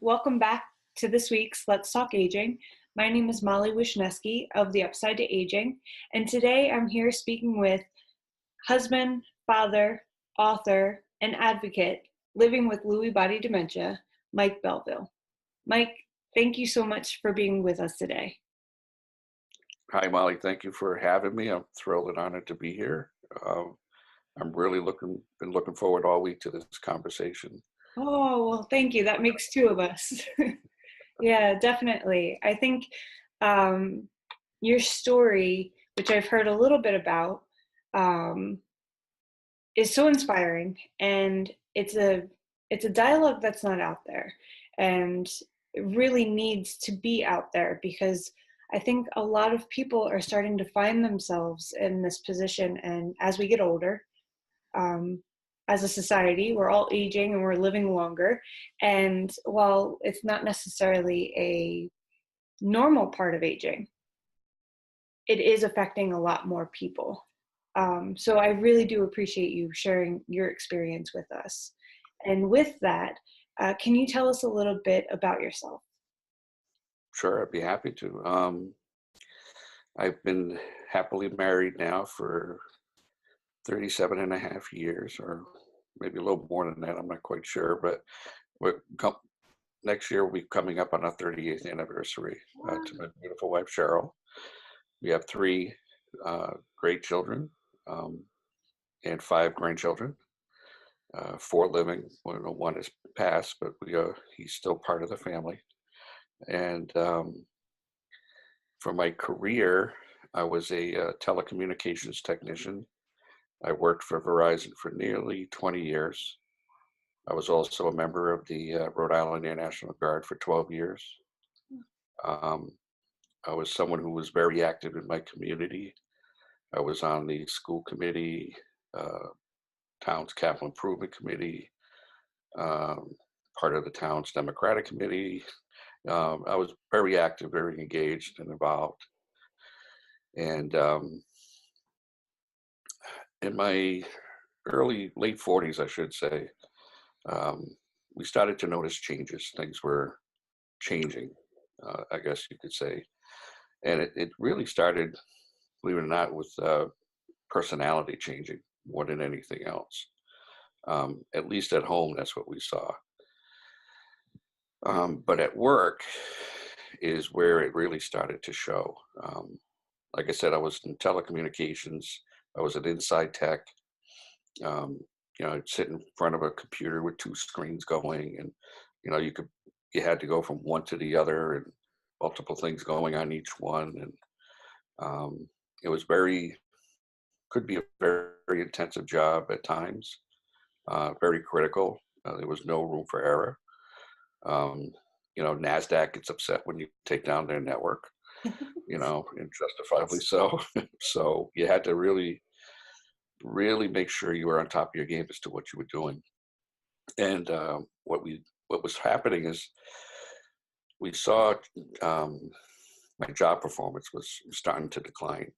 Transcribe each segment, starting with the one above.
welcome back to this week's Let's Talk Aging. My name is Molly Wisniewski of the Upside to Aging, and today I'm here speaking with husband, father, author, and advocate living with Lewy body dementia, Mike Belleville. Mike, thank you so much for being with us today. Hi, Molly. Thank you for having me. I'm thrilled and honored to be here. I'm really been looking forward all week to this conversation. Oh, well, thank you. That makes two of us. Yeah, definitely. I think your story, which I've heard a little bit about, is so inspiring, and it's a dialogue that's not out there, and it really needs to be out there because I think a lot of people are starting to find themselves in this position, and as we get older, as a society, we're all aging and we're living longer. And while it's not necessarily a normal part of aging, it is affecting a lot more people. So I really do appreciate you sharing your experience with us. And with that, can you tell us a little bit about yourself? Sure, I'd be happy to. I've been happily married now for 37 and a half years, or maybe a little more than that. I'm not quite sure, but next year we'll be coming up on our 38th anniversary to my beautiful wife, Cheryl. We have three great children and five grandchildren, four living. One has passed, but he's still part of the family. And for my career, I was a telecommunications technician. I worked for Verizon for nearly 20 years. I was also a member of the Rhode Island Air National Guard for 12 years. I was someone who was very active in my community. I was on the school committee, town's capital improvement committee, part of the town's Democratic committee. I was very active, very engaged and involved. And in my late 40s, I should say, we started to notice changes. Things were changing, I guess you could say. And it really started, believe it or not, with personality changing more than anything else. At least at home, that's what we saw. But at work is where it really started to show. Like I said, I was in telecommunications. I was an inside tech. I'd sit in front of a computer with two screens going, and you had to go from one to the other, and multiple things going on each one, and it was could be a very, very intensive job at times, very critical. There was no room for error. NASDAQ gets upset when you take down their network, and justifiably so. So you had to really make sure you were on top of your game as to what you were doing. And what was happening is we saw my job performance was starting to decline.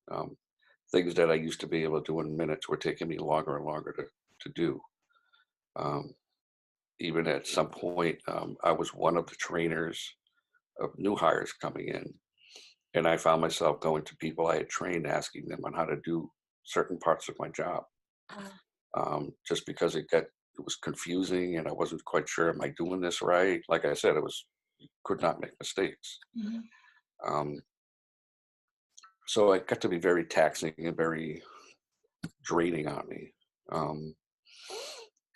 Things that I used to be able to do in minutes were taking me longer and longer to do. Even at some point, I was one of the trainers of new hires coming in. And I found myself going to people I had trained, asking them on how to do certain parts of my job. Just because it was confusing and I wasn't quite sure, am I doing this right? Like I said, you could not make mistakes. Mm-hmm. So it got to be very taxing and very draining on me.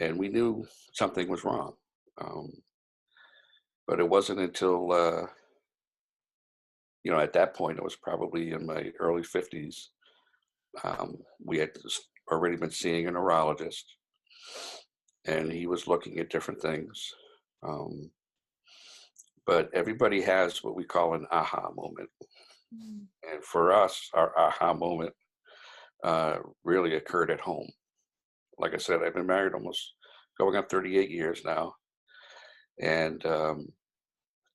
And we knew something was wrong. But it wasn't until, at that point, it was probably in my early 50s. We had already been seeing a neurologist, and he was looking at different things. But everybody has what we call an aha moment. Mm. And for us, our aha moment really occurred at home. Like I said, I've been married almost going on 38 years now. And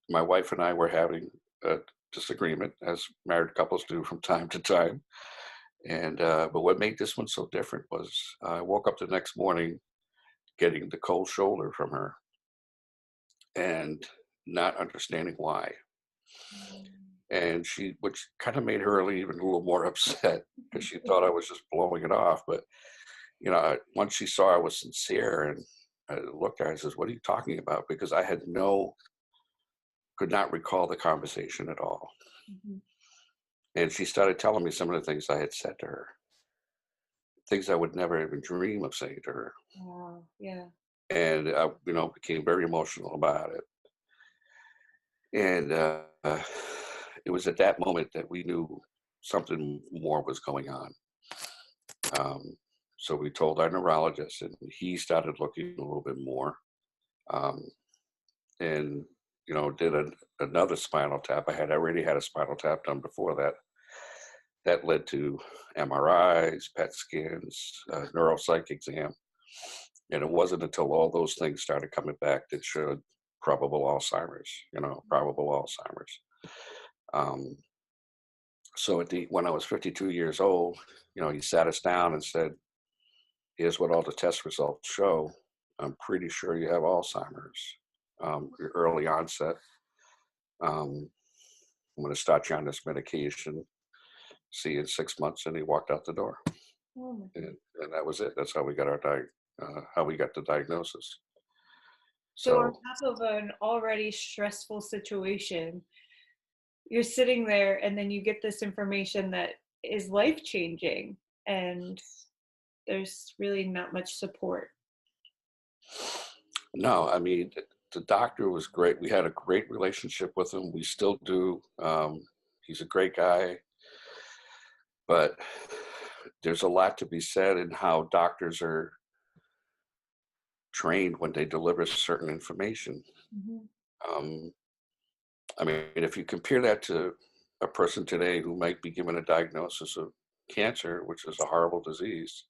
my wife and I were having a disagreement, as married couples do from time to time. And but what made this one so different was I woke up the next morning getting the cold shoulder from her. And not understanding why. Mm. And which kind of made her even a little more upset because she thought I was just blowing it off. But, once she saw I was sincere and I looked at her and says, "What are you talking about?" Because I had could not recall the conversation at all. Mhm. And she started telling me some of the things I had said to her, things I would never even dream of saying to her. Wow. Yeah. And I, became very emotional about it. And it was at that moment that we knew something more was going on. Um, so we told our neurologist, and he started looking a little bit more, um, and did another spinal tap. I had already had a spinal tap done before that. That led to MRIs, PET scans, neuropsych exam, and it wasn't until all those things started coming back that showed probable Alzheimer's. Probable Alzheimer's. Um, so when I was 52 years old, he sat us down and said, "Here's what all the test results show. I'm pretty sure you have Alzheimer's, your early onset. Um, I'm going to start you on this medication. See you in 6 months." And he walked out the door, Oh my God. and that was it. That's how we got how we got the diagnosis. So on So top of an already stressful situation, you're sitting there and then you get this information that is life changing, and there's really not much support. no, I mean the doctor was great. We had a great relationship with him. We still do. He's a great guy, but there's a lot to be said in how doctors are trained when they deliver certain information. Mhm. Um, I mean, if you compare that to a person today who might be given a diagnosis of cancer, which is a horrible disease,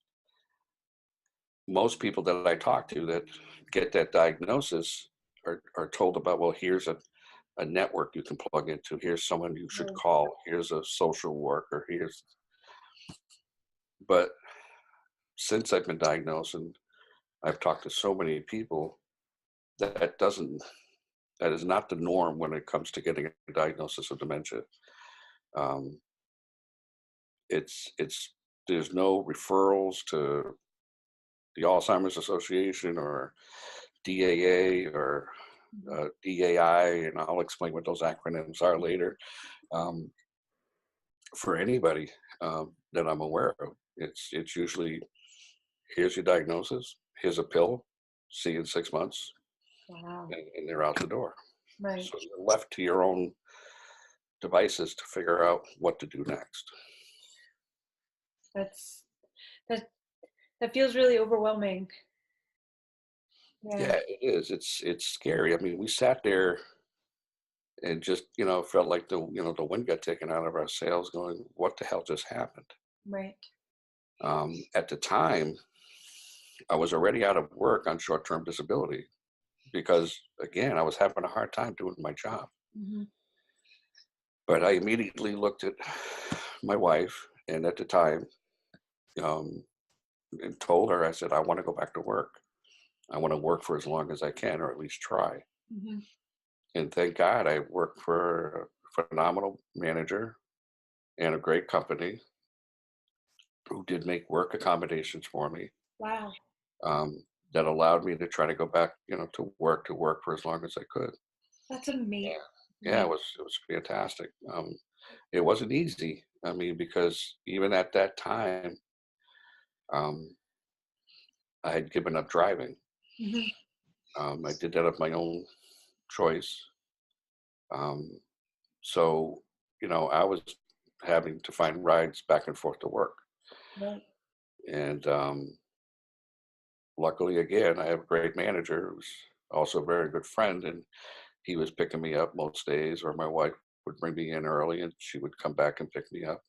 most people that I talk to that get that diagnosis are told about, well, here's a network you can plug into. Here's someone you should Right. call. Here's a social worker. But since I've been diagnosed and I've talked to so many people, that doesn't, that is not the norm when it comes to getting a diagnosis of dementia. Um, it's there's no referrals to the Alzheimer's Association or DAA or Mhm. DAI, and I'll explain what those acronyms are later. Um, for anybody that I'm aware of, it's usually, here's your diagnosis, here's a pill, see you in 6 months, Wow. and they're out the door. Right. So you're left to your own devices to figure out what to do next. That's that that feels really overwhelming. Yeah. Yeah, it is. It's scary. I mean, we sat there and just felt like the wind got taken out of our sails, going, "What the hell just happened?" Right. At the time, I was already out of work on short-term disability because, again, I was having a hard time doing my job. Mhm. But I immediately looked at my wife, and at the time, um, and told her, I said, "I want to go back to work. I want to work for as long as I can, or at least try." Mhm. And thank God I worked for a phenomenal manager and a great company who did make work accommodations for me, Wow. um, that allowed me to try to go back, to work for as long as I could. That's amazing. Yeah, yeah, it was fantastic. It wasn't easy. I mean, because even at that time, um, I had given up driving. Mhm. I did that of my own choice. Um, so, I was having to find rides back and forth to work. Right. And luckily, again, I have a great manager who's also a very good friend. And he was picking me up most days, or my wife would bring me in early and she would come back and pick me up.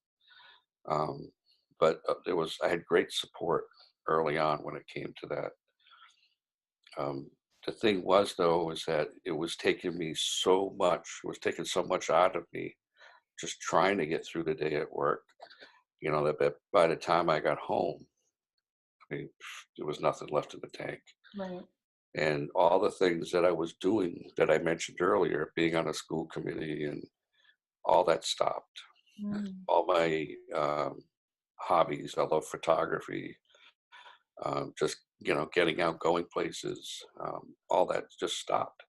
Um, but I had great support early on when it came to that. Um, the thing was, though, is that it was it was taking so much out of me just trying to get through the day at work, that by the time I got home, I mean, there was nothing left in the tank. Right. And all the things that I was doing that I mentioned earlier, being on a school committee and all that stopped. Mm. All my hobbies, I love photography, just, getting out, going places, all that just stopped.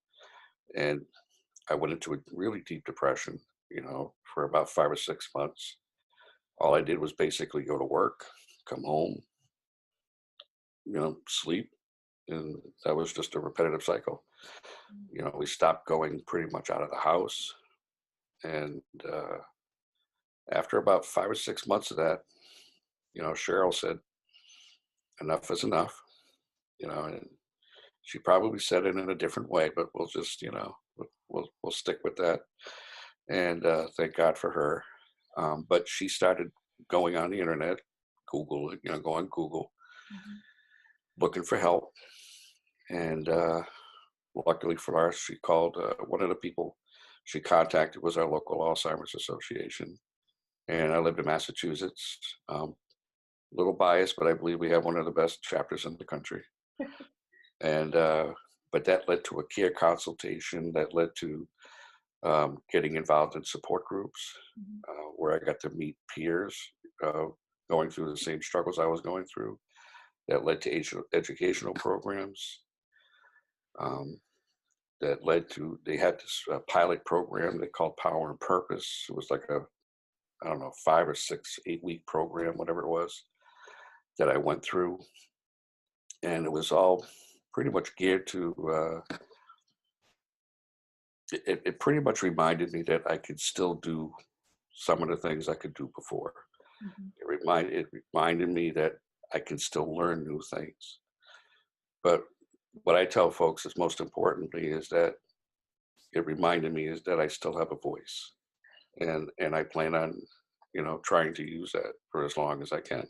And I went into a really deep depression, for about 5 or 6 months. All I did was basically go to work, come home, sleep. And that was just a repetitive cycle. We stopped going pretty much out of the house. And after about 5 or 6 months of that, Cheryl said, enough is enough, and she probably said it in a different way, but we'll just, we'll stick with that. And thank God for her. But she started going on the internet, Google, go on Google, Mhm. looking for help. And luckily for us, she called one of the people she contacted was our local Alzheimer's Association. And I lived in Massachusetts. A little biased, but I believe we have one of the best chapters in the country. And but that led to a care consultation that led to getting involved in support groups, Mhm. where I got to meet peers uh, going through the same struggles I was going through. That led to educational programs. Um, that led to, they had this pilot program they called Power and Purpose. It was like a, I don't know, 5 or 6, 8 week program, whatever it was, that I went through. And it was all pretty much geared to, it pretty much reminded me that I could still do some of the things I could do before. Mhm. It reminded me that I can still learn new things. But what I tell folks is most importantly is that it reminded me is that I still have a voice, and I plan on, trying to use that for as long as I can.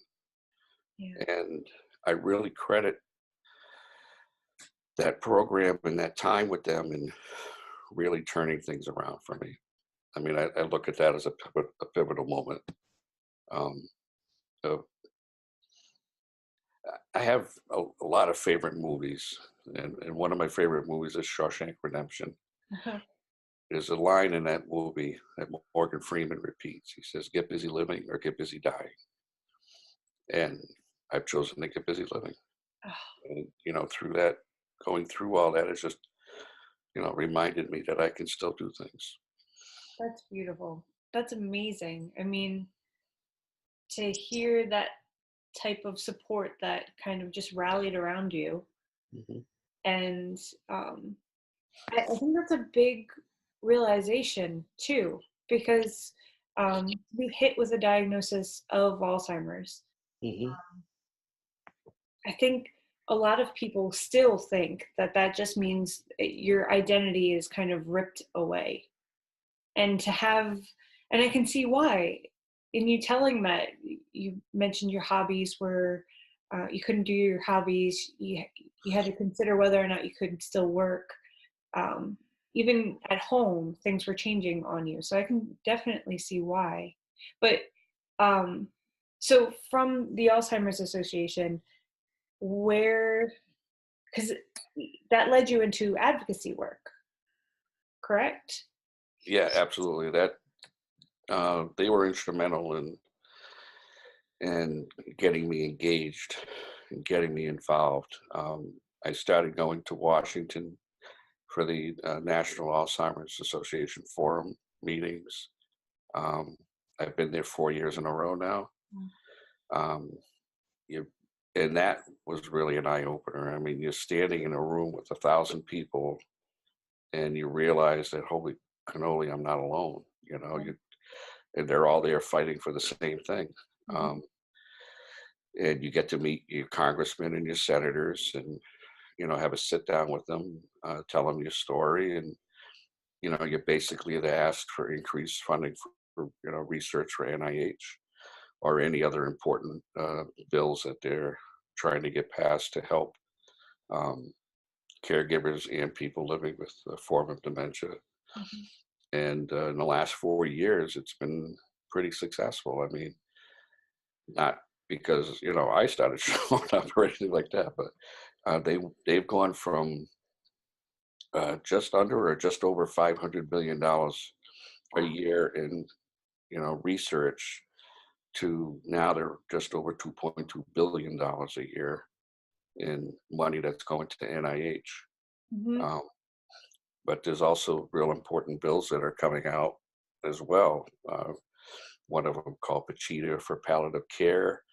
Yeah. And I really credit that program and that time with them and really turning things around for me. I mean, I look at that as a pivotal moment. Um, of, I have a lot of favorite movies, and one of my favorite movies is Shawshank Redemption. There's a line in that movie that Morgan Freeman repeats. He says, "Get busy living or get busy dying." And I've chosen to get busy living. Oh, And, through that, going through all that, it's just, reminded me that I can still do things. that's beautiful. That's amazing. I mean, to hear that type of support that kind of just rallied around you. Hmm. And I think that's a big realization too, because to be hit with a diagnosis of Alzheimer's, Hmm. I think a lot of people still think that that just means your identity is kind of ripped away. And to have, and I can see why. In you telling that, you mentioned your hobbies were, you couldn't do your hobbies, you had to consider whether or not you could still work. Um, Even at home, things were changing on you. So I can definitely see why. But um, so from the Alzheimer's Association, where, because that led you into advocacy work, correct? Yeah, absolutely. That they were instrumental in getting me engaged and getting me involved. I started going to Washington for the National Alzheimer's Association Forum meetings. Um, I've been there 4 years in a row now. Mm. Um, you, and that was really an eye opener. I mean, you're standing in a room with 1,000 people, and you realize that holy cannoli, I'm not alone. And they're all there fighting for the same thing. Mhm. Um, and you get to meet your congressmen and your senators, and have a sit down with them, tell them your story, and you're basically asked for increased funding for research for NIH or any other important bills that they're trying to get passed to help um, caregivers and people living with a form of dementia. Mhm. And in the last 4 years, it's been pretty successful. I mean, not because I started showing up or anything like that, but They've gone from just under or just over $500 billion a Wow. year in research to now they're just over $2.2 billion a year in money that's going to NIH. Hmm. Um, but there's also real important bills that are coming out as well. One of them called Pachita for palliative care.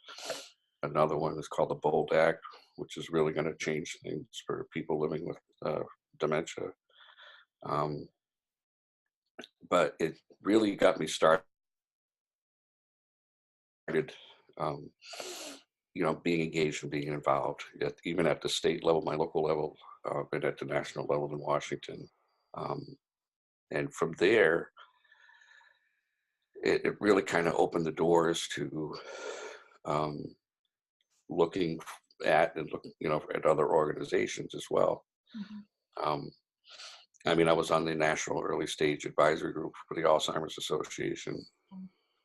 Another one is called the Bold Act, which is really going to change things for people living with dementia. Um, but it really got me started, um, being engaged and being involved, even at the state level, my local level, and at the national level in Washington. Um, and from there, it really kind of opened the doors to um, looking at and looking, at other organizations as well. Hmm. Um, I mean, I was on the National Early Stage Advisory Group for the Alzheimer's Association.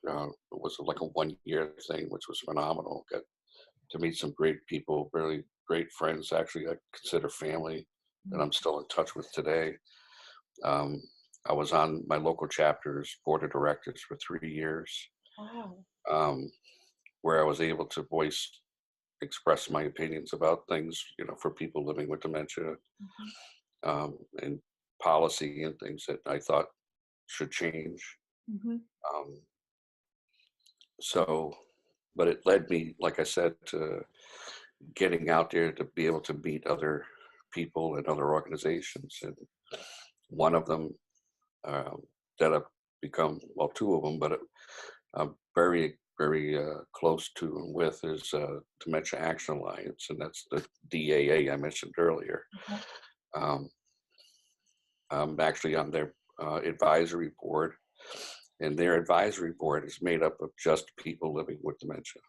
It was like a 1 year thing, which was phenomenal. Got to meet some great people, really great friends, actually, I consider family that I'm still in touch with today. Um, I was on my local chapter's board of directors for 3 years, Wow. um, where I was able to express my opinions about things, for people living with dementia, Hmm. and policy and things that I thought should change. Hmm. Um, so, but it led me, like I said, to getting out there to be able to meet other people and other organizations. And one of them um, that I've become, well, two of them, but I'm very, very close to and with is Dementia Action Alliance, and that's the DAA I mentioned earlier. Okay. Um, I'm actually on their advisory board, and their advisory board is made up of just people living with dementia.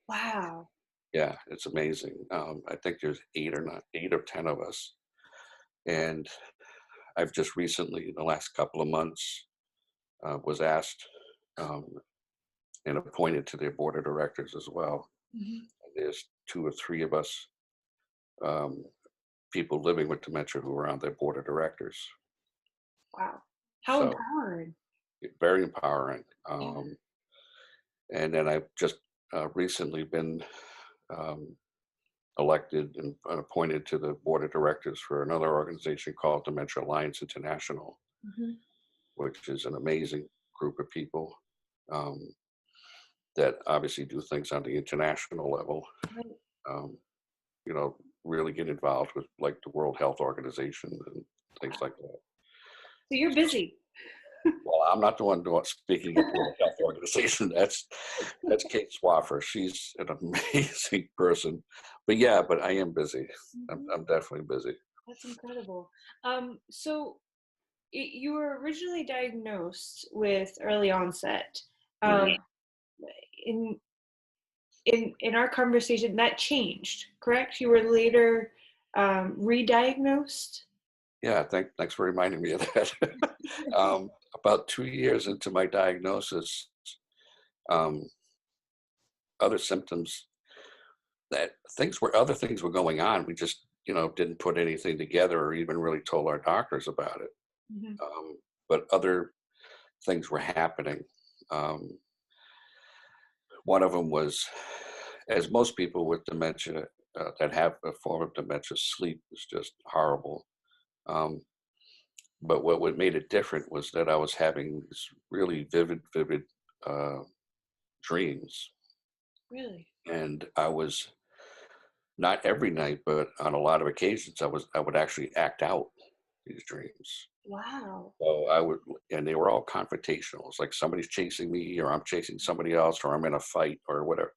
Wow. Yeah, it's amazing. I think there's 8 or 10 of us, and I've just recently, in the last couple of months, was asked um, and appointed to their board of directors as well. Hmm. And there's 2 or 3 of us, um, people living with dementia, who are on their board of directors. Wow. How So empowering. very empowering. Yeah. And then I've just recently been um, elected and appointed to the board of directors for another organization called Dementia Alliance International, Hmm. which is an amazing group of people um, that obviously do things on the international level. Right. Um, really get involved with like the World Health Organization and things Wow. like that. So you're busy. Well, I'm not the one doing speaking at the World Health Organization. That's Kate Swaffer. She's an amazing person. But yeah, but I am busy. Hmm. I'm definitely busy. That's incredible. So you were originally diagnosed with early onset. Mhm. Um, in in our conversation, that changed, correct? You were later re-diagnosed. Yeah, thanks for reminding me of that. About 2 years into my diagnosis, um, other symptoms other things were going on. We just, didn't put anything together or even really told our doctors about it. Hmm. But other things were happening. Um, One of them was, as most people with dementia that have a form of dementia, sleep is just horrible. Um, but what made it different was that I was having these really vivid uh, dreams, Really? and I was not every night, but on a lot of occasions, I would actually act out these dreams. Wow. So I would, and they were all confrontational. It's like somebody's chasing me, or I'm chasing somebody else, or I'm in a fight, or whatever.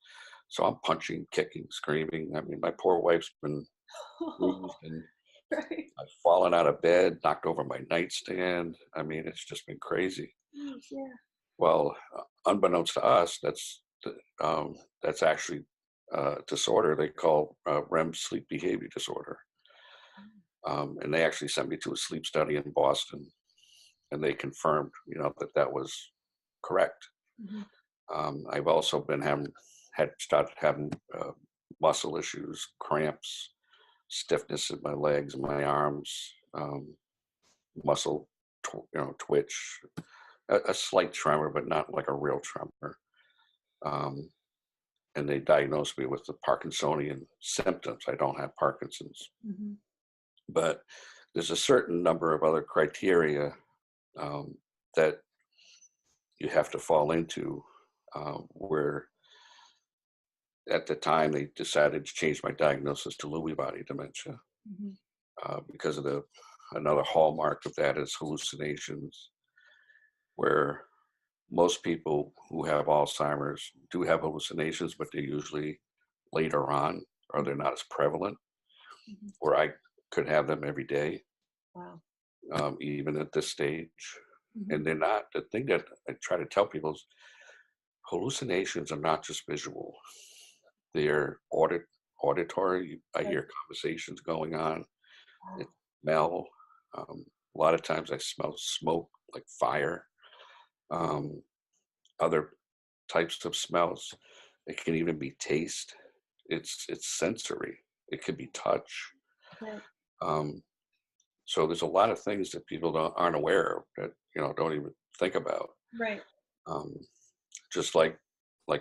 So I'm punching, kicking, screaming. I mean, my poor wife's been bruised, and Right. I've fallen out of bed, knocked over my nightstand. I mean, it's just been crazy. Jeez, yeah. Well, unbeknownst to us, that's actually a disorder they call REM sleep behavior disorder. And they actually sent me to a sleep study in Boston, and they confirmed, that was correct. Hmm. I've also had started having muscle issues, cramps, stiffness in my legs and my arms, muscle, twitch, a slight tremor, but not like a real tremor. Um, and they diagnosed me with the Parkinsonian symptoms. I don't have Parkinson's, Mhm. but there's a certain number of other criteria that you have to fall into, where at the time they decided to change my diagnosis to Lewy body dementia, Mhm. because of another hallmark of that is hallucinations, where most people who have Alzheimer's do have hallucinations, but they're usually later on, or they're not as prevalent, Mhm. where I could have them every day, Wow. even at this stage. Mhm. And they're not, the thing that I try to tell people is hallucinations are not just visual. They're auditory. I Right. hear conversations going on. It Wow. smell. A lot of times I smell smoke, like fire. Um, Other types of smells. It can even be taste. It's sensory. It could be touch. Right. Um, so there's a lot of things that people aren't aware of, that don't even think about. Right. Um, just like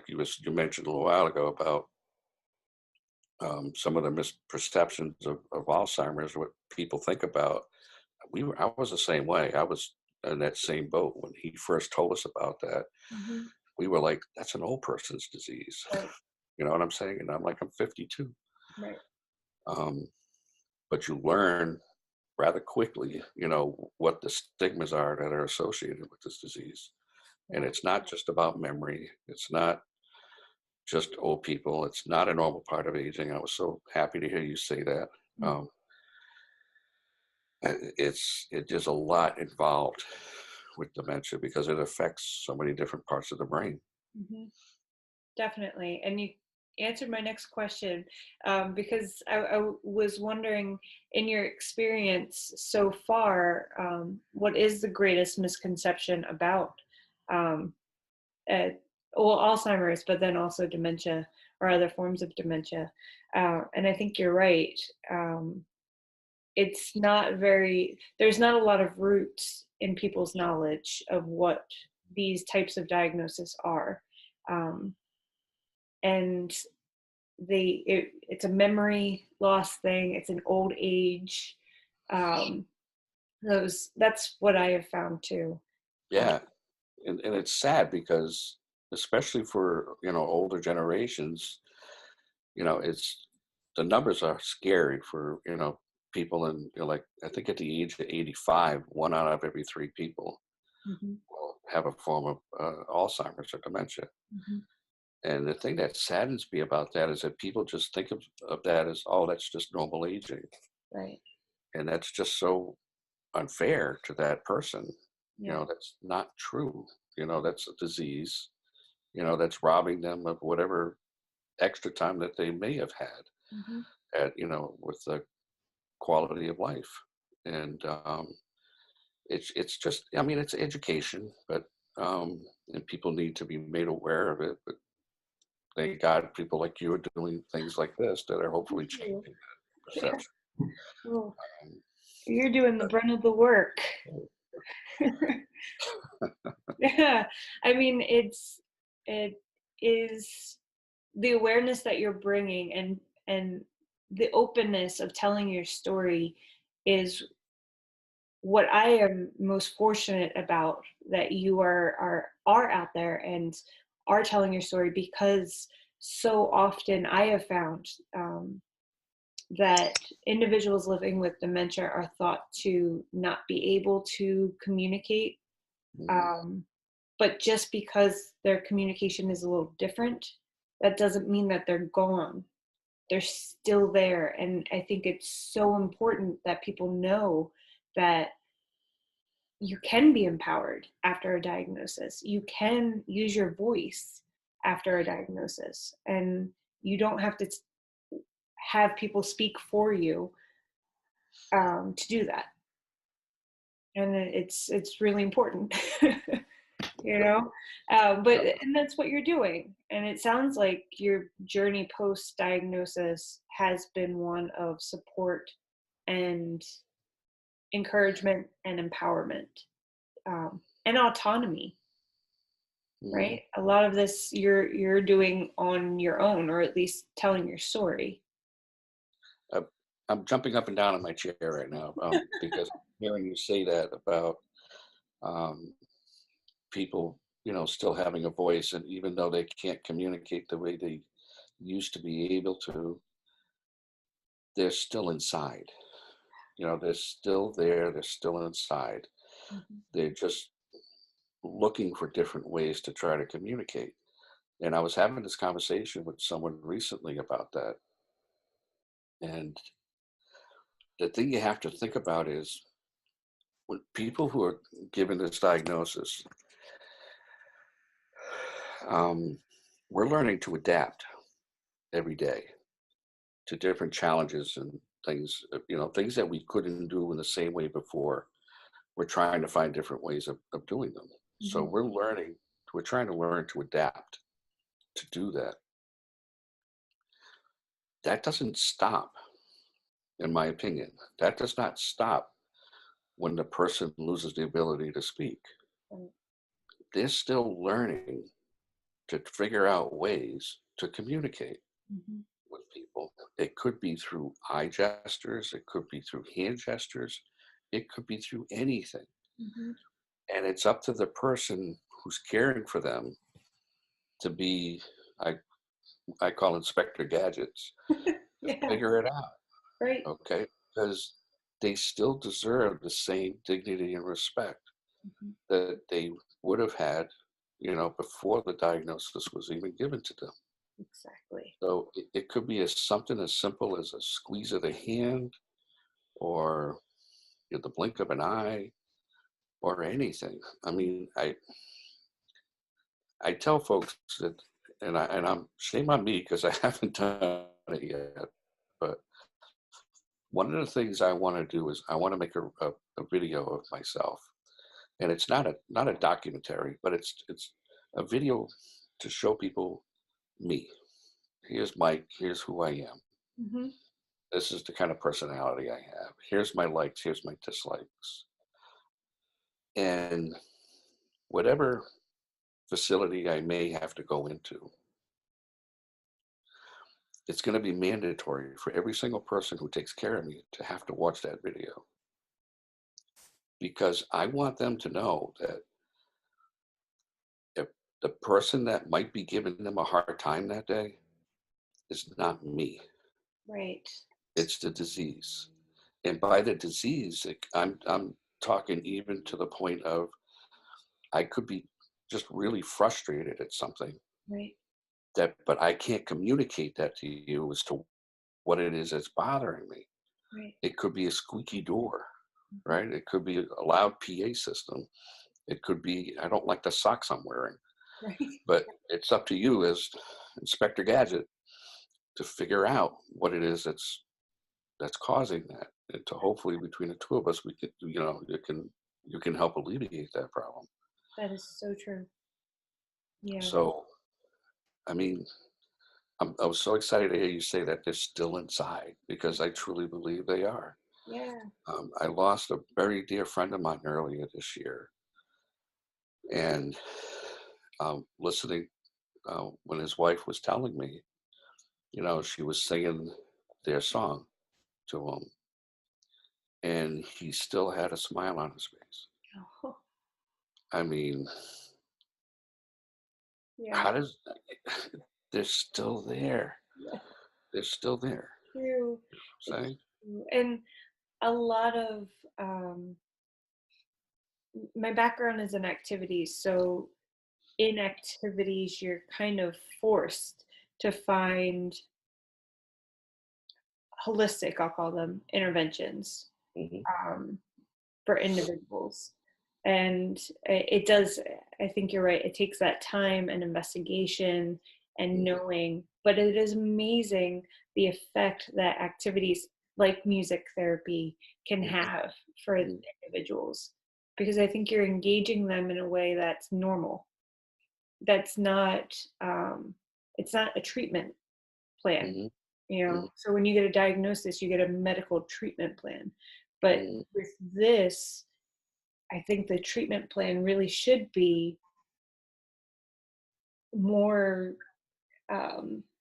you mentioned a little while ago about some of the misperceptions of Alzheimer's, what people think about. I was the same way. I was in that same boat when he first told us about that. Mhm. We were like, "That's an old person's disease." Right. You know what I'm saying? And I'm like, I'm 52. Right. Um, but you learn rather quickly, what the stigmas are that are associated with this disease. And Wow. it's not just about memory. It's not just old people. It's not a normal part of aging. I was so happy to hear you say that. Mhm. Um, there's a lot involved with dementia because it affects so many different parts of the brain. Mhm. Definitely. And you answered my next question, because I was wondering, in your experience so far, what is the greatest misconception about um, uh, well, Alzheimer's, but then also dementia or other forms of dementia? And I think you're right. It's not there's not a lot of roots in people's knowledge of what these types of diagnoses are. Um, and it's a memory loss thing. It's an old age. Um, that's what I have found too. Yeah. And it's sad because, especially for, older generations, it's the numbers are scary for, people. And like, I think at the age of 85, 1 out of every 3 people Hmm. will have a form of Alzheimer's or dementia. Hmm. And the thing that saddens me about that is that people just think of that as, oh, that's just normal aging. Right. And that's just so unfair to that person. Yeah. That's not true. That's a disease, that's robbing them of whatever extra time that they may have had Hmm. with the quality of life. And it's just, I mean, it's education, but and people need to be made aware of it. But thank God people like you are doing things like this that are Thank hopefully you. changing that Yeah. perception. Well, Um, you're doing the brunt of the work. Yeah. I mean, it is the awareness that you're bringing, and the openness of telling your story is what I am most fortunate about, that you are out there and are telling your story, because so often I have found that individuals living with dementia are thought to not be able to communicate, mhm. um, but just because their communication is a little different, that doesn't mean that they're gone. They're still there, and I think it's so important that people know that you can be empowered after a diagnosis. You can use your voice after a diagnosis, and you don't have to have people speak for you to do that. And it's really important. you know? And that's what you're doing. And it sounds like your journey post-diagnosis has been one of support and encouragement and empowerment, and autonomy, Mhm. right? A lot of this you're doing on your own, or at least telling your story. Uh, I'm jumping up and down in my chair right now because hearing you say that about um, people, still having a voice, and even though they can't communicate the way they used to be able to, they're still inside. They're still there. They're still inside. Mhm. They're just looking for different ways to try to communicate. And I was having this conversation with someone recently about that. And the thing you have to think about is when people who are given this diagnosis, um, we're learning to adapt every day to different challenges and things, things that we couldn't do in the same way before. We're trying to find different ways of doing them. So Mhm. we're trying to learn to adapt to do that. That doesn't stop, in my opinion. That does not stop when the person loses the ability to speak. Right. They're still learning to figure out ways to communicate Mhm. with people. It could be through eye gestures, it could be through hand gestures, it could be through anything. Mhm. And it's up to the person who's caring for them to be, I, I call Inspector Gadgets, to Yeah, figure it out, right. okay? Because they still deserve the same dignity and respect Mhm. that they would have had, before the diagnosis was even given to them. Exactly. So it could be something as simple as a squeeze of the hand or the blink of an eye or anything. I mean, I tell folks that, and I'm shame on me because I haven't done it yet. But one of the things I want to do is I want to make a video of myself, and it's not a documentary, but it's a video to show people me. Here's Mike. Here's who I am. Mhm. This is the kind of personality I have. Here's my likes. Here's my dislikes. And whatever facility I may have to go into, it's going to be mandatory for every single person who takes care of me to have to watch that video, because I want them to know that if the person that might be giving them a hard time that day is not me, Right. it's the disease. And by the disease, I'm talking even to the point of I could be just really frustrated at something Right. but I can't communicate that to you as to what it is that's bothering me. Right. It could be a squeaky door, Mhm. right? It could be a loud PA system. It could be I don't like the socks I'm wearing. Right. But it's up to you as Inspector Gadget to figure out what it is that's causing that, and to hopefully between the two of us we can you can help alleviate that problem. That is so true. Yeah. So I mean, I was so excited to hear you say that they're still inside because I truly believe they are. Yeah. I lost a very dear friend of mine earlier this year, and listening when his wife was telling me, she was singing their song to him, and he still had a smile on his face. Oh, I mean, yeah. how does they're still there? Yeah. They're still there. True. It's Saying, true. And a lot of my background is in activities, so in activities you're kind of forced to find holistic, I'll call them, interventions, hmm um, for individuals. And it does, I think you're right, it takes that time and investigation and hmm knowing, but it is amazing the effect that activities like music therapy can hmm have for hmm individuals. because I think you're engaging them in a way that's normal. That's not, it's not a treatment plan, Mm-hmm. you know? Mm-hmm. So when you get a diagnosis, you get a medical treatment plan. But Mm-hmm. with this, I think the treatment plan really should be more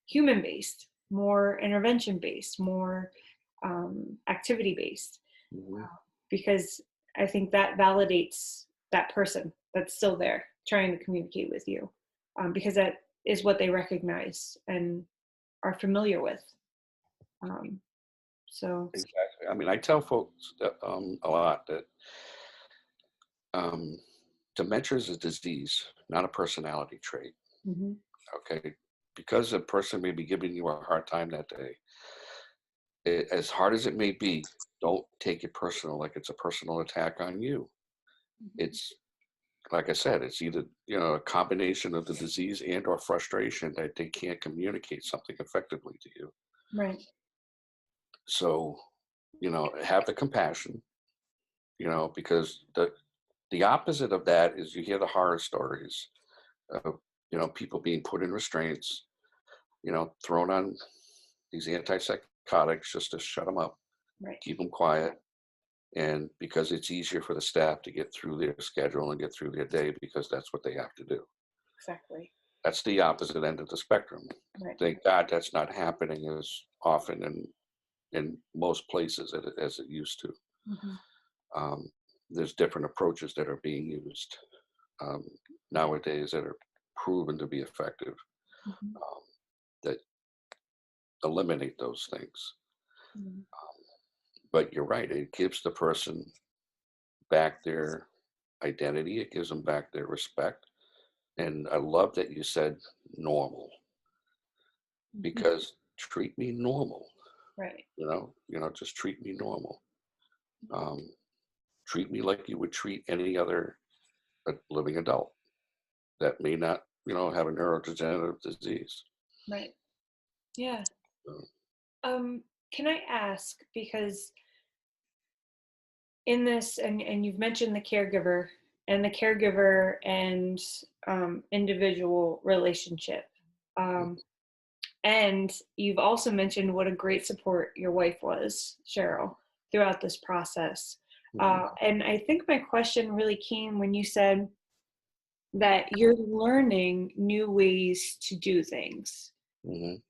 human based, more intervention based, more activity based, Mm-hmm. because I think that validates that person that's still there trying to communicate with you, because that is what they recognize and are familiar with. Um, so, Exactly. I mean, I tell folks that, a lot that um, dementia is a disease, not a personality trait. mhm, Okay, because a person may be giving you a hard time that day, as hard as it may be, don't take it personal, like it's a personal attack on you. mhm, It's like I said, it's either, a combination of the disease and or frustration that they can't communicate something effectively to you. right, So, have the compassion, because the opposite of that is you hear the horror stories of, people being put in restraints, thrown on these antipsychotics just to shut them up, right, keep them quiet. And because it's easier for the staff to get through their schedule and get through their day because that's what they have to do. exactly, That's the opposite end of the spectrum. right, Thank God that's not happening as often in most places as it used to. mhm, Um, there's different approaches that are being used um, nowadays that are proven to be effective, mhm, um, that eliminate those things. mhm, But you're right, it gives the person back their identity, it gives them back their respect. And I love that you said normal, mhm, because treat me normal, right, just treat me normal. Um, treat me like you would treat any other living adult that may not, have a neurodegenerative disease. right, yeah. So, Can I ask, because in this, and you've mentioned the caregiver and individual relationship, um, and you've also mentioned what a great support your wife was, Cheryl, throughout this process. mhm, And I think my question really came when you said that you're learning new ways to do things. mhm,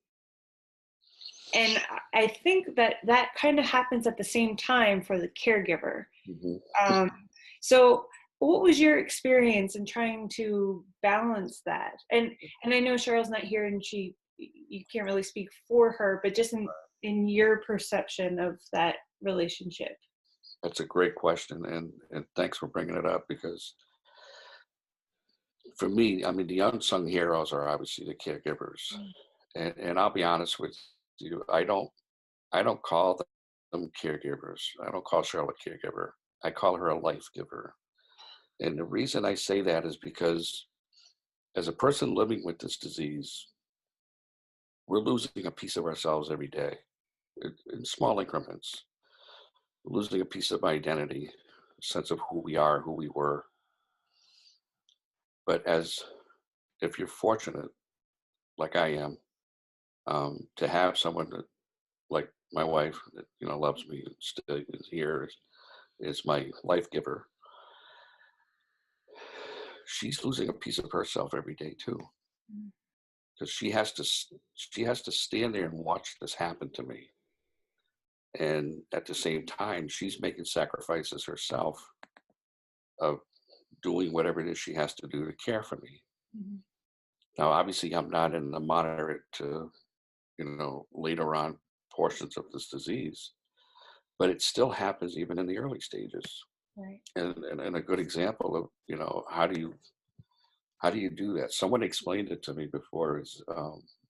And I think that that kind of happens at the same time for the caregiver. mhm. Um, so what was your experience in trying to balance that? And I know Cheryl's not here and you can't really speak for her, but just in your perception of that relationship. That's a great question, and thanks for bringing it up, because for me, I mean, the unsung heroes are obviously the caregivers, and I'll be honest with you, I don't call them caregivers. I don't call Cheryl a caregiver. I call her a life giver. And the reason I say that is because as a person living with this disease, we're losing a piece of ourselves every day in small increments. We're losing a piece of identity, a sense of who we are, who we were. But if you're fortunate, like I am, to have someone that, like my wife, that loves me and still is here, is my life giver. She's losing a piece of herself every day too, Mm, because she has to stand there and watch this happen to me, and at the same time she's making sacrifices herself of doing whatever it is she has to do to care for me. mhm, Now obviously I'm not in the moderate to later on portions of this disease, but it still happens even in the early stages. right. And a good example of how do you do that? Someone explained it to me before, is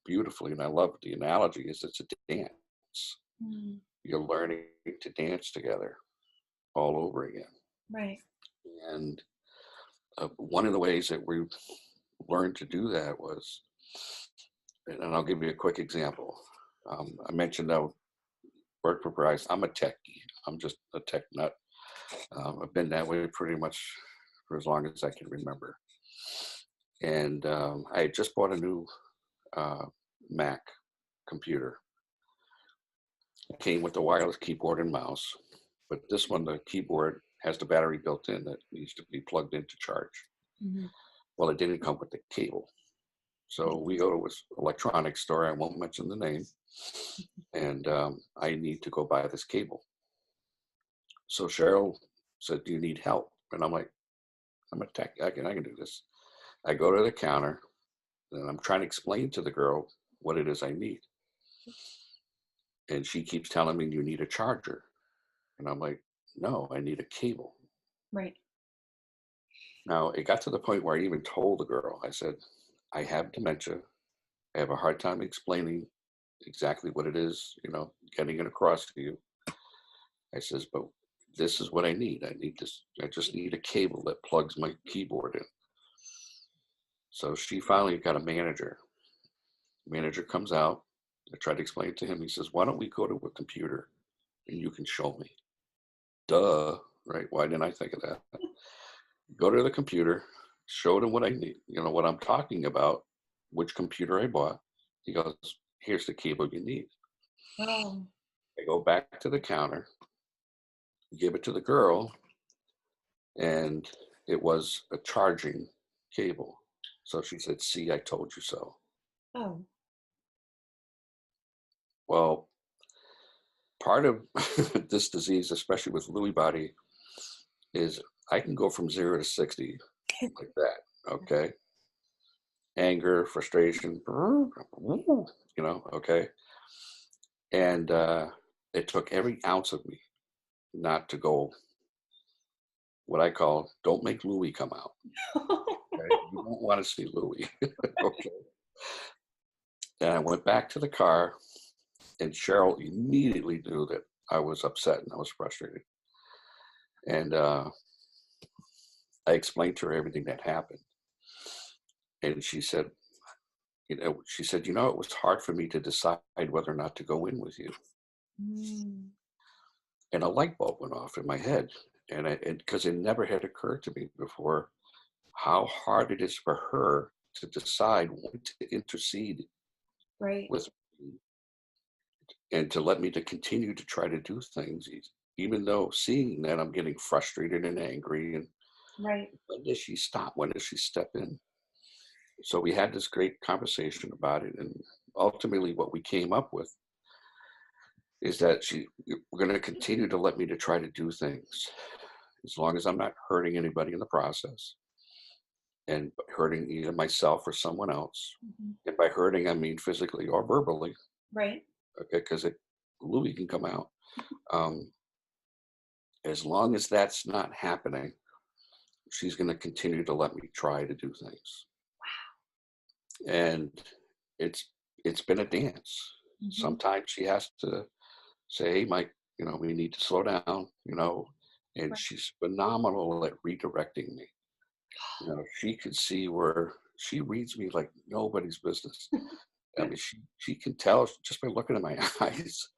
beautifully, and I love the analogy. Is it's a dance. Mm, You're learning to dance together all over again. right. And one of the ways that we learned to do that was, and I'll give you a quick example. I mentioned I work for Verizon. I'm a techie. I'm just a tech nut. I've been that way pretty much for as long as I can remember. And I had just bought a new uh, Mac computer. It came with the wireless keyboard and mouse, but this one, the keyboard has the battery built in that needs to be plugged in to charge. Mm-hmm. Well, it didn't come with the cable. So we go to this electronics store, I won't mention the name, and I need to go buy this cable. So Cheryl said, "Do you need help?" And I'm like, "I'm a tech, I can do this." I go to the counter and I'm trying to explain to the girl what it is I need. And she keeps telling me, "You need a charger." And I'm like, "No, I need a cable." Right. Now, it got to the point where I even told the girl, I said, "I have dementia. I have a hard time explaining exactly what it is, getting it across to you." I says, "But this is what I need. I need this. I just need a cable that plugs my keyboard in." So she finally got a manager. Manager comes out. I tried to explain it to him. He says, "Why don't we go to a computer and you can show me?" Duh, right? Why didn't I think of that? Go to the computer, showed him what I need, what I'm talking about, which computer I bought. He goes, "Here's the cable you need." Oh, I go back to the counter, give it to the girl, and it was a charging cable. So she said, "See, I told you so." oh, Well, part of this disease, especially with Lewy body, is I can go from 0 to 60 like that. Okay. Anger, frustration, okay. And it took every ounce of me not to go what I call don't make Louis come out. Okay? You don't want to see Louis. Okay. And I went back to the car, and Cheryl immediately knew that I was upset and I was frustrated. And I explained to her everything that happened. And she said, "It was hard for me to decide whether or not to go in with you." mm, And a light bulb went off in my head. And because it never had occurred to me before how hard it is for her to decide when to intercede right, with me and to let me to continue to try to do things, even though seeing that I'm getting frustrated and angry. And right. when does she stop? When does she step in? So we had this great conversation about it. And ultimately what we came up with is that we're going to continue to let me to try to do things as long as I'm not hurting anybody in the process and hurting either myself or someone else. Mhm. And by hurting, I mean physically or verbally, Right. okay, because Louis can come out. Um, as long as that's not happening, she's going to continue to let me try to do things. And it's been a dance. Hmm. Sometimes she has to say, "Hey, Mike, we need to slow down. And Right. she's phenomenal at redirecting me. She could see where she reads me like nobody's business. I mean, she can tell just by looking at my eyes.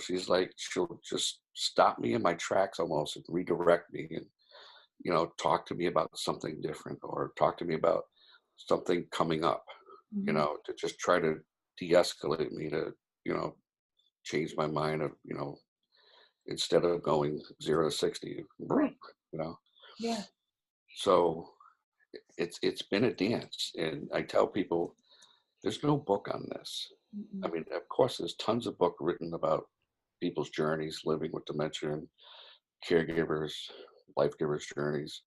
She's like, she'll just stop me in my tracks almost and redirect me and, talk to me about something different or talk to me about something coming up, Hmm. to just try to de-escalate me to, you know, change my mind of, instead of going 0 to 60, Right. you know. Yeah. So it's been a dance. And I tell people there's no book on this. I Mm-mm. mean, of course, there's tons of book written about people's journeys living with dementia and caregivers, life givers' journeys.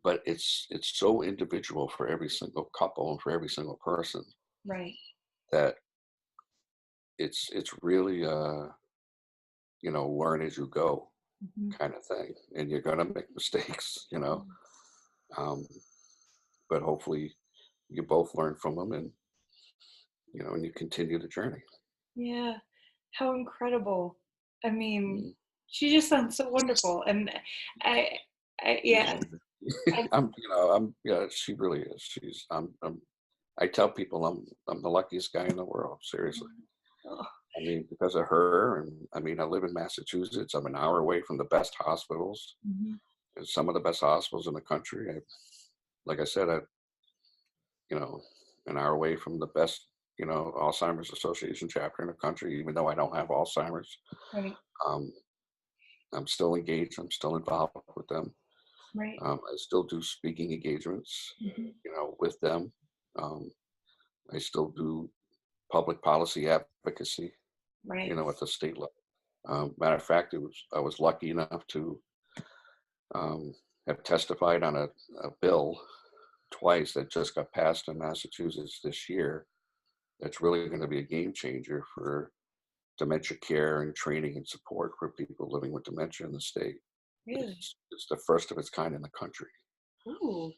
But it's so individual for every single couple and for every single person Right. that it's really learn as you go Hmm. kind of thing, and you're gonna make mistakes. Um, but hopefully you both learn from them, and you continue the journey. Yeah. How incredible. I mean, Mm. she just sounds so wonderful. And I, yeah, I, Yeah, she really is. I tell people I'm the luckiest guy in the world, seriously. oh, I mean, because of her, and I mean, I live in Massachusetts. I'm an hour away from the best hospitals, Mhm. and some of the best hospitals in the country. Like I said, you know, an hour away from the best, Alzheimer's Association chapter in the country, even though I don't have Alzheimer's. Right, Um, I'm still engaged. I'm still involved with them. right. I still do speaking engagements, Mhm. with them. Um, I still do public policy advocacy, Right. at the state level. Matter of fact, I was lucky enough to um, have testified on a bill twice that just got passed in Massachusetts this year. That's really going to be a game changer for dementia care and training and support for people living with dementia in the state. Really? It's the first of its kind in the country. Ooh.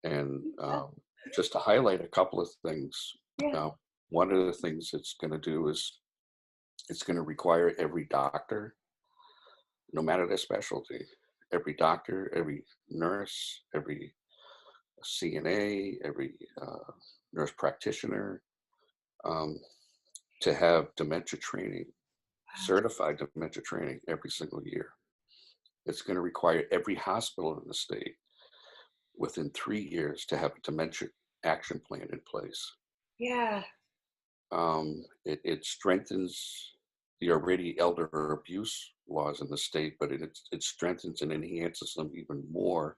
And Yeah. just to highlight a couple of things, Yeah. uh, one of the things it's going to do is it's going to require every doctor, no matter their specialty, every doctor, every nurse, every CNA, every nurse practitioner, um, to have dementia training, Wow. certified dementia training every single year. It's going to require every hospital in the state within 3 years to have a dementia action plan in place. Yeah. It strengthens the already elder abuse laws in the state, but it strengthens and enhances them even more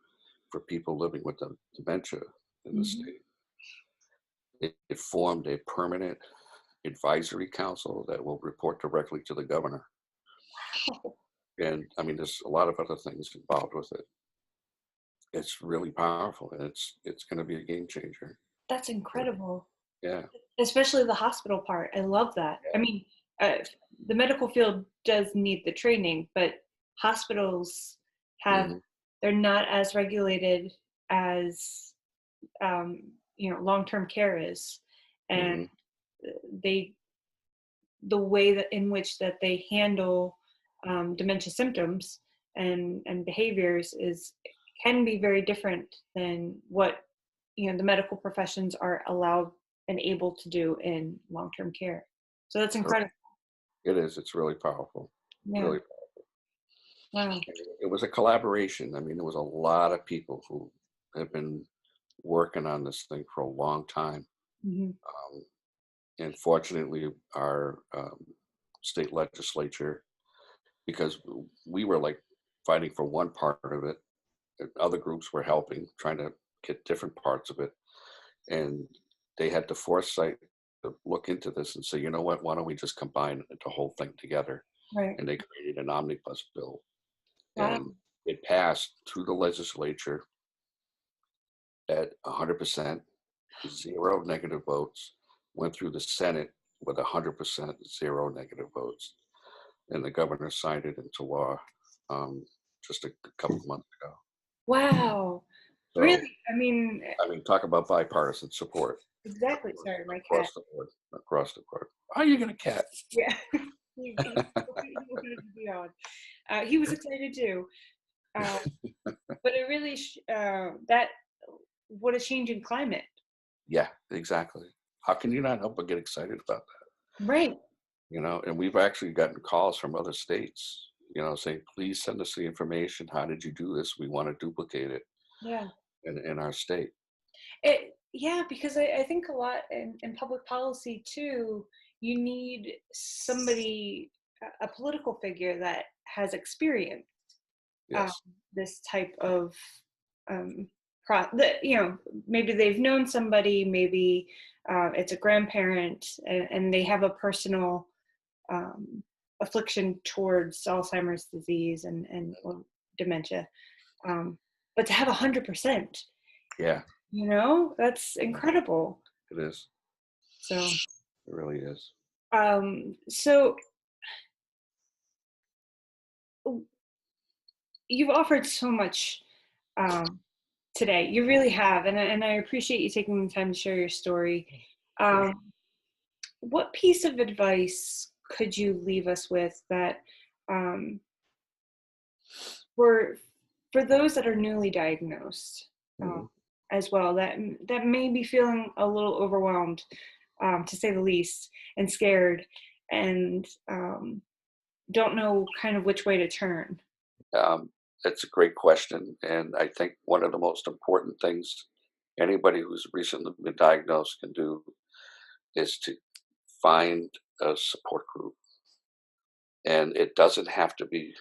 for people living with dementia in the Mhm. state. It formed a permanent advisory council that will report directly to the governor. And I mean, there's a lot of other things involved with it. It's really powerful, and it's going to be a game changer. That's incredible. Yeah. Especially the hospital part. I love that. I mean, uh, the medical field does need the training, but hospitals have, Hmm. they're not as regulated as, long-term care is. And Hmm. they, the way that in which that they handle dementia symptoms and behaviors is can be very different than what the medical professions are allowed and able to do in long-term care. So that's incredible. It is. It's really powerful. Yeah. Really. Wow. It was a collaboration. I mean, there was a lot of people who have been working on this thing for a long time. Hmm. Um, and fortunately, our state legislature, because we were like fighting for one part of it, and other groups were helping, trying to get different parts of it. And they had the foresight to look into this and say, you know what, why don't we just combine the whole thing together? Right. And they created an omnibus bill, Wow. and it passed through the legislature at 100%, zero negative votes, went through the Senate with 100%, zero negative votes, and the governor signed it into law just a couple of months ago. Wow. So, Really? I mean, I mean, talk about bipartisan support exactly. Sorry, my cat. across the board, across the board. How are you going to cat? Yeah. He wanted to be on. He was excited too. Uh, but it really, that, what a change in climate. Yeah, exactly. How can you not help but get excited about that? Right. And we've actually gotten calls from other states, saying, please send us the information. How did you do this? We want to duplicate it Yeah. in our state. Yeah, because I think a lot in public policy too, you need somebody, a political figure that has experience um, Yes. this type of um, maybe they've known somebody, maybe it's a grandparent, and they have a personal um, affliction towards Alzheimer's disease and or dementia. Um, but to have 100%, Yeah, that's incredible. it is. So, It really is. so you've offered so much um, today. You really have, and I appreciate you taking the time to share your story. Sure. Um, what piece of advice could you leave us with that um, for for those that are newly diagnosed Mhm. as well, that may be feeling a little overwhelmed, to say the least, and scared? and don't know kind of which way to turn. That's a great question. And I think one of the most important things anybody who's recently been diagnosed can do is to find a support group. And it doesn't have to be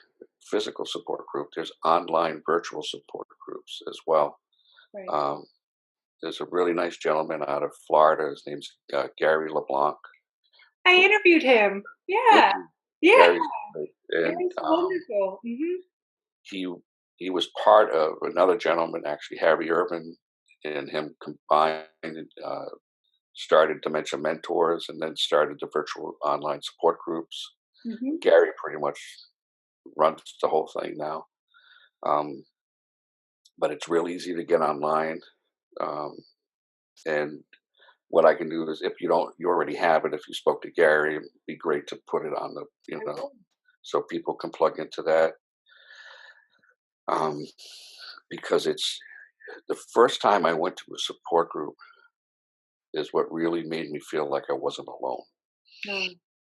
physical support group. There's online virtual support groups as well. Right. Um, there's a really nice gentleman out of Florida. His name's Gary LeBlanc. I interviewed him. Did Yeah. you? Yeah. Gary's great. And Gary's wonderful. he he was part of another gentleman, actually, Harry Urban, and him combined started Dementia Mentors and then started the virtual online support groups. Gary pretty much runs the whole thing now. Um, but it's real easy to get online. Um, and what I can do is, if you already have it, if you spoke to Gary, it'd be great to put it on so people can plug into that. Um, because it's the first time I went to a support group is what really made me feel like I wasn't alone. No.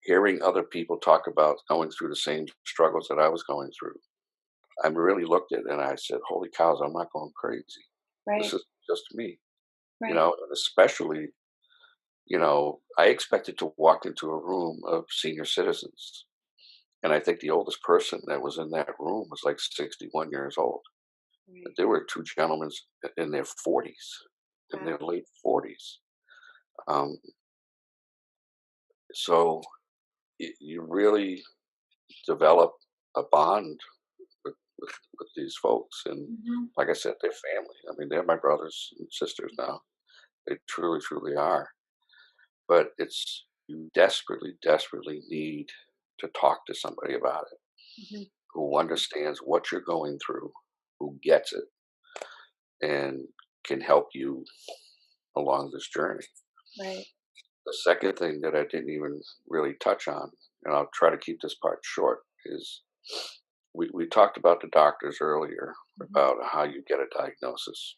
Hearing other people talk about going through the same struggles that I was going through, I really looked at it and I said, "Holy cows, I'm not going crazy. This Right. is just me." Right. And especially, I expected to walk into a room of senior citizens. And I think the oldest person that was in that room was like 61 years old. Right. There were two gentlemen in their 40s, in Wow. their late 40s. Um, so you really develop a bond with these folks. And like I said, they're family. I mean, they're my brothers and sisters now. They truly, truly are. But you desperately, desperately need to talk to somebody about it who understands what you're going through, who gets it, and can help you along this journey. Right. The second thing that I didn't even really touch on, and I'll try to keep this part short, is we talked about the doctors earlier, about how you get a diagnosis.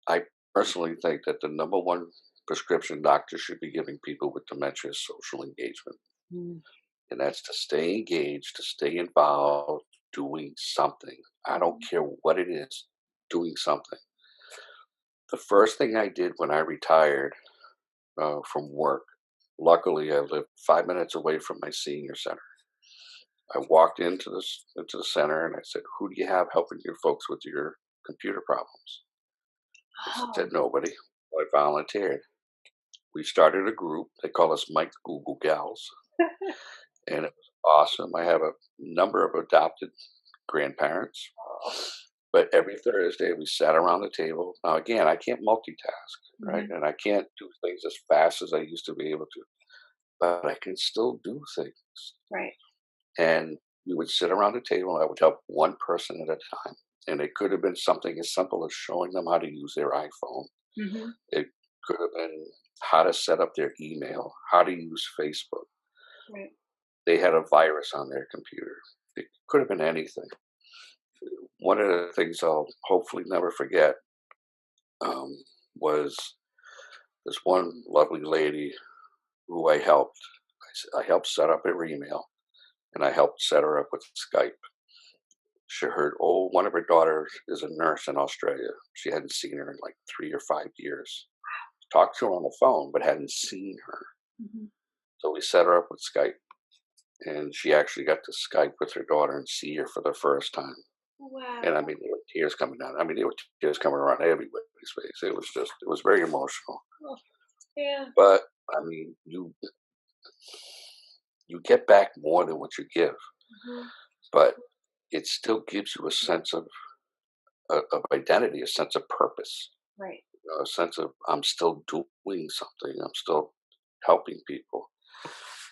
I personally think that the number one prescription doctors should be giving people with dementia is social engagement. Mm. And that's to stay engaged, to stay involved, doing something. I don't care what it is, doing something. The first thing I did when I retired from work, luckily I lived 5 minutes away from my senior center. I walked into the center and I said, "Who do you have helping your folks with your computer problems?" They Oh. said, "Nobody." I volunteered. We started a group. They call us Mike Google Gals, and it was awesome. I have a number of adopted grandparents, but every Thursday we sat around the table. Now, again, I can't multitask, right? And I can't do things as fast as I used to be able to, but I can still do things. Right. And we would sit around the table. And I would help one person at a time. And it could have been something as simple as showing them how to use their iPhone. It could have been how to set up their email, how to use Facebook. Right. They had a virus on their computer. It could have been anything. One of the things I'll hopefully never forget was this one lovely lady who I helped. I helped set up her email, and I helped set her up with Skype. She heard, one of her daughters is a nurse in Australia. She hadn't seen her in like 3 or 5 years. Talked to her on the phone, but hadn't seen her. So we set her up with Skype, and she actually got to Skype with her daughter and see her for the first time. Wow. And I mean, there were tears coming down. I mean, there were tears coming around everybody's face. It was very emotional. Oh, yeah. But I mean, you get back more than what you give, but it still gives you a sense of identity, a sense of purpose, Right. a sense of I'm still doing something. I'm still helping people.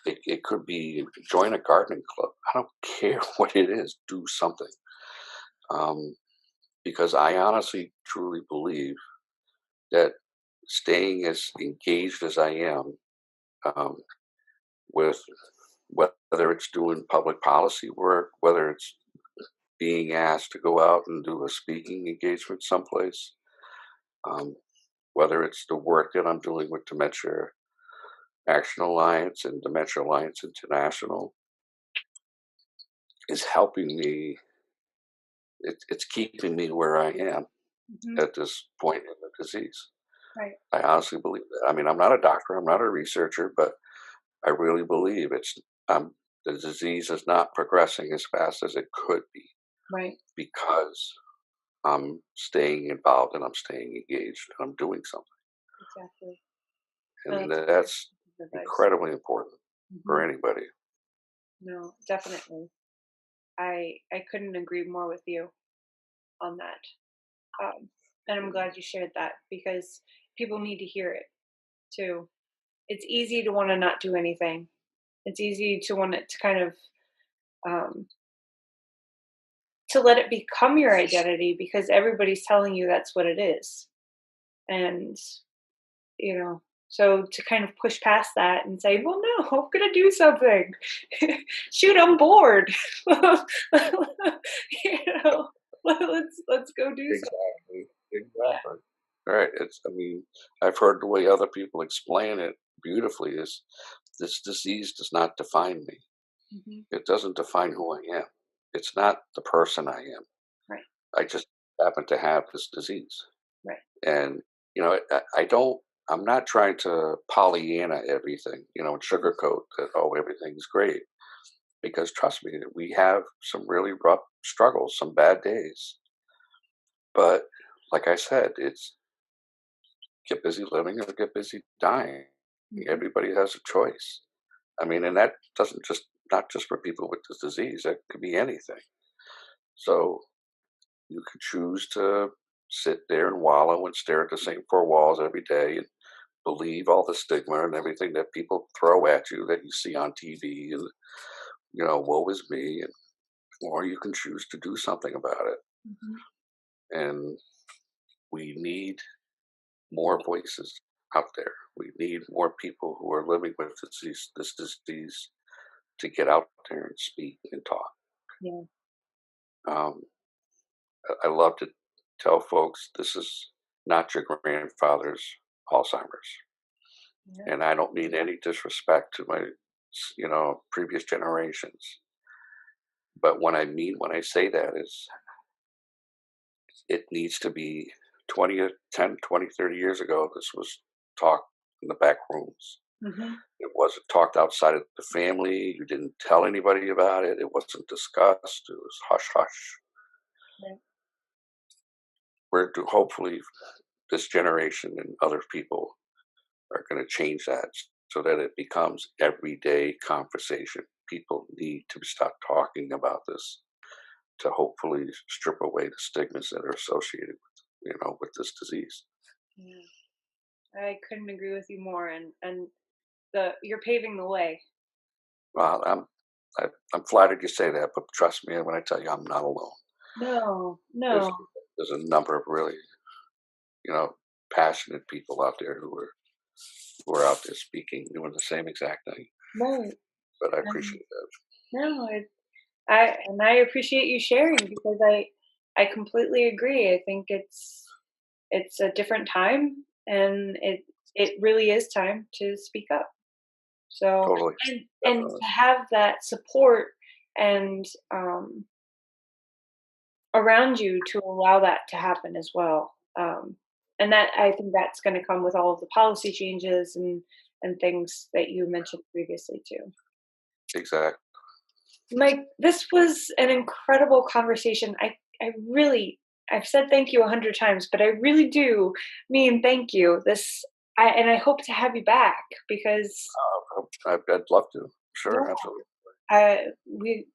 It could be join a gardening club. I don't care what it is. Do something. Because I honestly, truly believe that staying as engaged as I am um, with whether it's doing public policy work, whether it's being asked to go out and do a speaking engagement someplace, um, whether it's the work that I'm doing with dementia, Action Alliance and Dementia Alliance International is helping me. It's keeping me where I am Hmm. at this point in the disease. Right. I honestly believe that. I mean, I'm not a doctor, I'm not a researcher, but I really believe the disease is not progressing as fast as it could be Right. because I'm staying involved and I'm staying engaged and I'm doing something. Exactly. No, And that's a very that's good advice. incredibly important Hmm. for anybody. No, definitely. I couldn't agree more with you on that. And I'm glad you shared that because people need to hear it too. It's easy to want to not do anything. It's easy to want it to kind of um, to let it become your identity because everybody's telling you that's what it is. And so to kind of push past that and say, well, no, I'm gonna do something. Shoot, I'm bored. you know, let's go do something. Exactly. Exactly. Right. I mean, I've heard the way other people explain it beautifully is this disease does not define me. Hmm. It doesn't define who I am. It's not the person I am. Right. I just happen to have this disease. Right. And, I don't, I'm not trying to Pollyanna everything, and sugarcoat that, oh, everything's great. Because trust me, we have some really rough struggles, some bad days. But like I said, it's get busy living or get busy dying. Hmm. Everybody has a choice. I mean, and that doesn't just not just for people with this disease. That could be anything. So you could choose to sit there and wallow and stare at the same four walls every day and believe all the stigma and everything that people throw at you that you see on TV and woe is me, or you can choose to do something about it. Hmm. And we need more voices out there. We need more people who are living with this disease to get out there and speak and talk. Yeah. Um, I love to tell folks this is not your grandfather's Alzheimer's, Yeah. and I don't mean any disrespect to my previous generations. But when I say that is it needs to be 20, 10, 20, 30 years ago. This was talked in the back rooms. Hmm. It wasn't talked outside of the family. You didn't tell anybody about it. It wasn't discussed. It was hush hush. Right. Hopefully this generation and other people are going to change that so that it becomes everyday conversation. People need to stop talking about this to hopefully strip away the stigmas that are associated with this disease. Yeah. I couldn't agree with you more. And the you're paving the way. Well, I'm flattered you say that, but trust me when I tell you I'm not alone. No, There's no, there's a number of really, you know, passionate people out there who are out there speaking, doing the same exact thing. right. But I And appreciate that. no, I appreciate you sharing because I completely agree. I think it's a different time and it really is time to speak up. So Totally, and definitely, to have that support and around you to allow that to happen as well. And that I think that's going to come with all of the policy changes and things that you mentioned previously too. exactly. Mike, this was an incredible conversation. I really, I've said thank you 100 times, but I really do mean thank you. And I hope to have you back because I'd love to. Sure, yeah, absolutely. we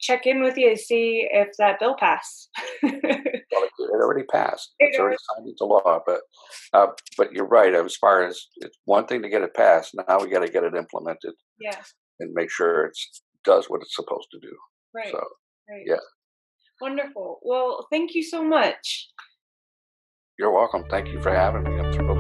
check in with you to see if that bill passed. Well, it already passed. It's It already signed into law. But you're right. As far as it's one thing to get it passed, now we got to get it implemented yeah, and make sure it does what it's supposed to do. right, So, right. yeah, Wonderful. Well, thank you so much. you're welcome. Thank you for having me. I'm thrilled